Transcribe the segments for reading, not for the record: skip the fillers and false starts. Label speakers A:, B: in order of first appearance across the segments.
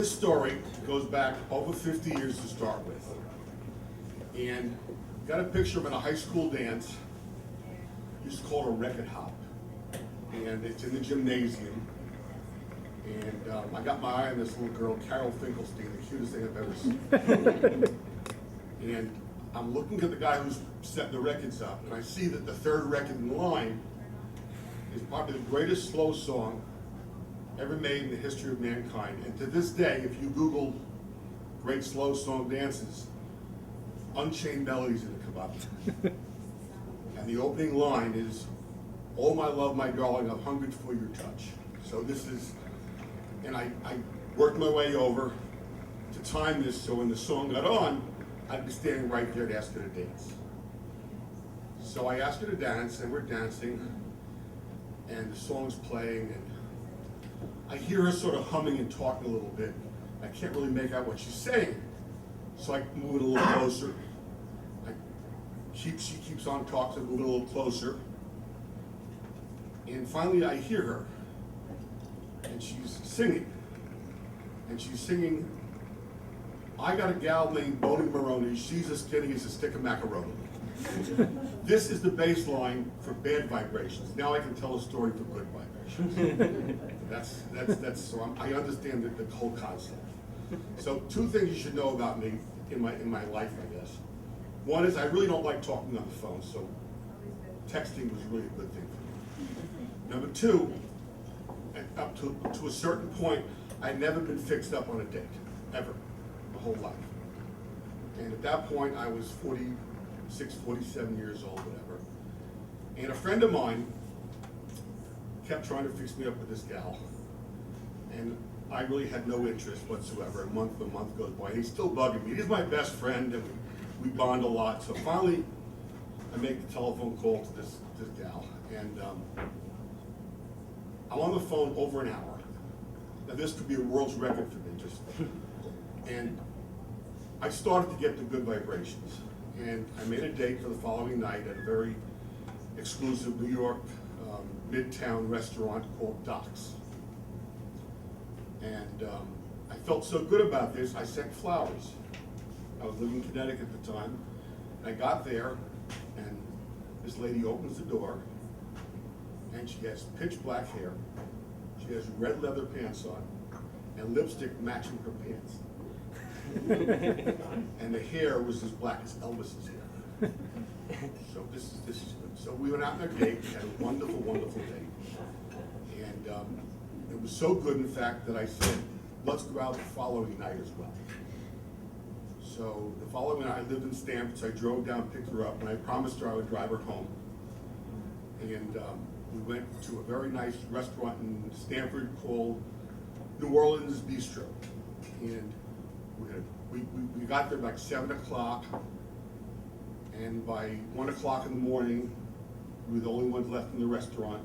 A: This story goes back over 50 years to start with. And got a picture of him in a high school dance. Used to call it a record hop. And it's in the gymnasium. And I got my eye on this little girl, Carol Finkelstein, the cutest thing I've ever seen. And I'm looking at the guy who's set the records up, and I see that the third record in line is probably the greatest slow song ever made in the history of mankind. And to this day, if you Google great slow song dances, Unchained Melodies is going to come up. And the opening line is, "Oh my love, my darling, I've hungered for your touch." So this is, and I worked my way over to time this so when the song got on, I'd be standing right there to ask her to dance. So I asked her to dance, and we're dancing, and the song's playing, and I hear her sort of humming and talking a little bit. I can't really make out what she's saying, so I move it a little closer. She keeps on talking, moving a little closer, and finally I hear her, and she's singing, "I got a gal named Bonnie Maroney, she's as skinny as a stick of macaroni." This is the bass line for bad vibrations. Now I can tell a story for good vibrations. So I understand the whole concept. So two things you should know about me in my life, I guess. One is I really don't like talking on the phone, so texting was really a good thing for me. Number two, up to a certain point, I'd never been fixed up on a date, ever, my whole life. And at that point, I was 46, 47 years old, whatever. And a friend of mine kept trying to fix me up with this gal. And I really had no interest whatsoever. A month goes by, and he's still bugging me. He's my best friend, and we bond a lot. So finally, I make the telephone call to this gal, and I'm on the phone over an hour. Now this could be a world's record for me, and I started to get the good vibrations. And I made a date for the following night at a very exclusive New York Midtown restaurant called Doc's. And I felt so good about this, I sent flowers. I was living in Connecticut at the time. And I got there, and this lady opens the door, and she has pitch black hair. She has red leather pants on, and lipstick matching her pants. And the hair was as black as Elvis's hair. So this is good. So we went out on a date, we had a wonderful, wonderful date. And it was so good, in fact, that I said, let's go out the following night as well. So the following night, I lived in Stamford, so I drove down, picked her up, and I promised her I would drive her home. And we went to a very nice restaurant in Stamford called New Orleans Bistro. And we got there like 7 o'clock, and by 1 o'clock in the morning, we were the only ones left in the restaurant.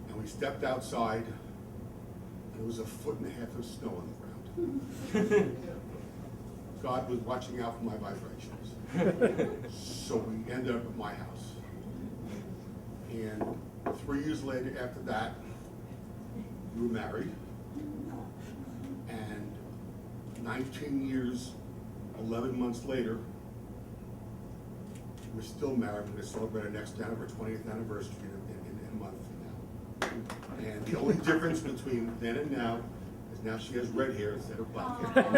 A: And we stepped outside, and there was 1.5 feet of snow on the ground. God was watching out for my vibrations. So we ended up at my house. And 3 years later, after that, we were married. And 19 years, 11 months later, we're still married. We're going to celebrate our next 20th anniversary in a month from now. And the only difference between then and now is now she has red hair instead of black hair.